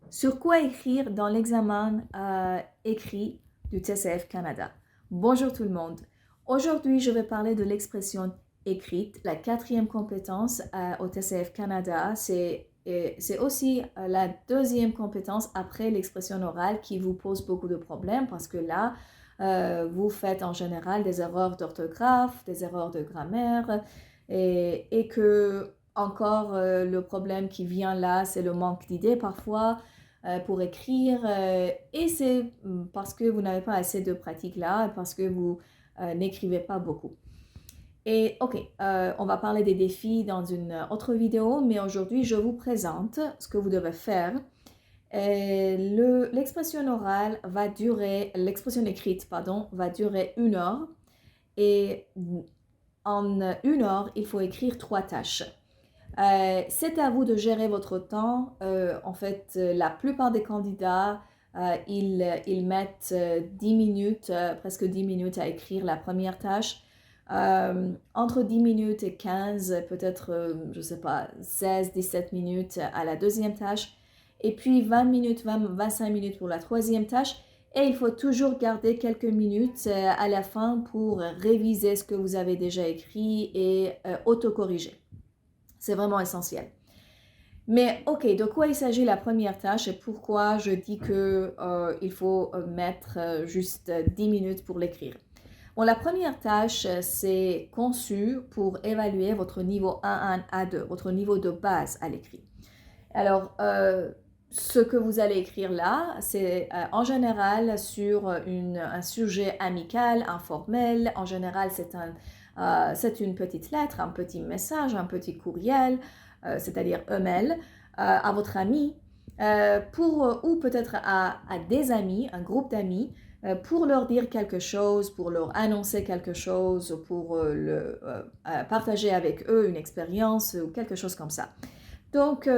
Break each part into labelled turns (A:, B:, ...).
A: Sur quoi écrire dans l'examen écrit du TCF Canada? Bonjour tout le monde. Aujourd'hui, je vais parler de l'expression écrite, la quatrième compétence au TCF Canada. C'est aussi la deuxième compétence après l'expression orale qui vous pose beaucoup de problèmes parce que là, vous faites en général des erreurs d'orthographe, des erreurs de grammaire et que encore le problème qui vient là, c'est le manque d'idées parfois pour écrire et c'est parce que vous n'avez pas assez de pratique là, parce que vous n'écrivez pas beaucoup. Et ok, on va parler des défis dans une autre vidéo, mais aujourd'hui je vous présente ce que vous devez faire. L'expression orale va durer, l'expression écrite, pardon, va durer 1 heure et en 1 heure, il faut écrire 3 tâches. C'est à vous de gérer votre temps. En fait, la plupart des candidats, ils mettent 10 minutes, presque 10 minutes à écrire la première tâche. Entre 10 minutes et 15, peut-être, je ne sais pas, 16, 17 minutes à la deuxième tâche. Et puis 20 minutes, 25 minutes pour la troisième tâche. Et il faut toujours garder quelques minutes à la fin pour réviser ce que vous avez déjà écrit et autocorriger. C'est vraiment essentiel. Mais ok, de quoi il s'agit la première tâche et pourquoi je dis qu'il faut mettre juste 10 minutes pour l'écrire. Bon, la première tâche, c'est conçu pour évaluer votre niveau A1, A2, votre niveau de base à l'écrit. Alors, ce que vous allez écrire là, c'est en général sur un sujet amical, informel. En général, c'est une petite lettre, un petit message, un petit courriel, c'est-à-dire email, à votre ami, ou peut-être à des amis, un groupe d'amis, pour leur dire quelque chose, pour leur annoncer quelque chose, pour partager avec eux une expérience ou quelque chose comme ça. Donc,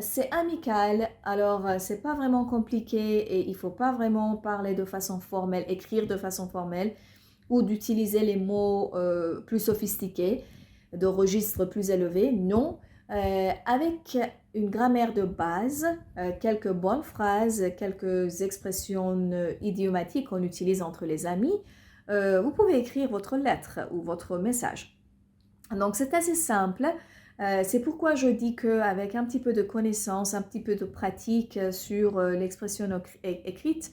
A: c'est amical, alors c'est pas vraiment compliqué et il faut pas vraiment parler de façon formelle, écrire de façon formelle ou d'utiliser les mots plus sophistiqués, de registres plus élevés. Non, avec une grammaire de base, quelques bonnes phrases, quelques expressions idiomatiques qu'on utilise entre les amis, vous pouvez écrire votre lettre ou votre message. Donc, c'est assez simple. C'est pourquoi je dis qu'avec un petit peu de connaissance, un petit peu de pratique sur l'expression écrite,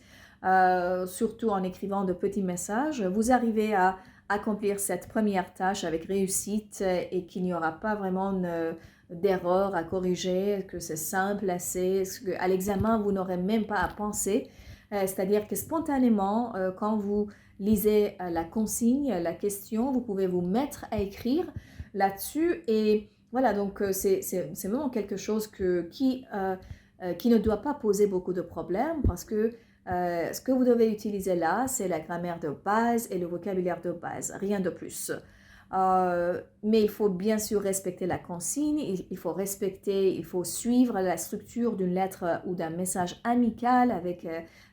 A: surtout en écrivant de petits messages, vous arrivez à accomplir cette première tâche avec réussite et qu'il n'y aura pas vraiment d'erreur à corriger, que c'est simple, assez, qu'à l'examen, vous n'aurez même pas à penser. C'est-à-dire que spontanément, quand vous lisez la consigne, la question, vous pouvez vous mettre à écrire là-dessus et voilà, donc c'est vraiment quelque chose qui ne doit pas poser beaucoup de problèmes parce que ce que vous devez utiliser là, c'est la grammaire de base et le vocabulaire de base, rien de plus. Mais il faut bien sûr respecter la consigne, il faut suivre la structure d'une lettre ou d'un message amical avec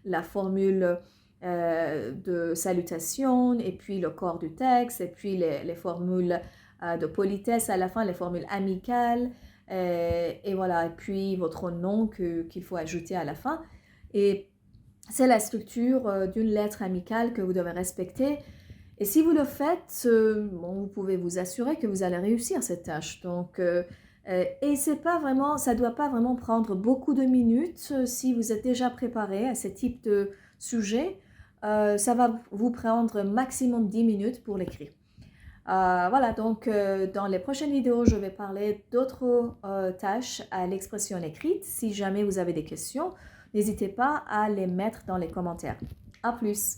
A: la formule de salutation et puis le corps du texte et puis les formules de politesse à la fin, les formules amicales, et voilà, et puis votre nom qu'il faut ajouter à la fin. Et c'est la structure d'une lettre amicale que vous devez respecter. Et si vous le faites, bon, vous pouvez vous assurer que vous allez réussir cette tâche. Donc, et c'est pas vraiment, ça ne doit pas vraiment prendre beaucoup de minutes si vous êtes déjà préparé à ce type de sujet. Ça va vous prendre maximum 10 minutes pour l'écrire. Voilà, donc dans les prochaines vidéos, je vais parler d'autres tâches à l'expression écrite. Si jamais vous avez des questions, n'hésitez pas à les mettre dans les commentaires. À plus!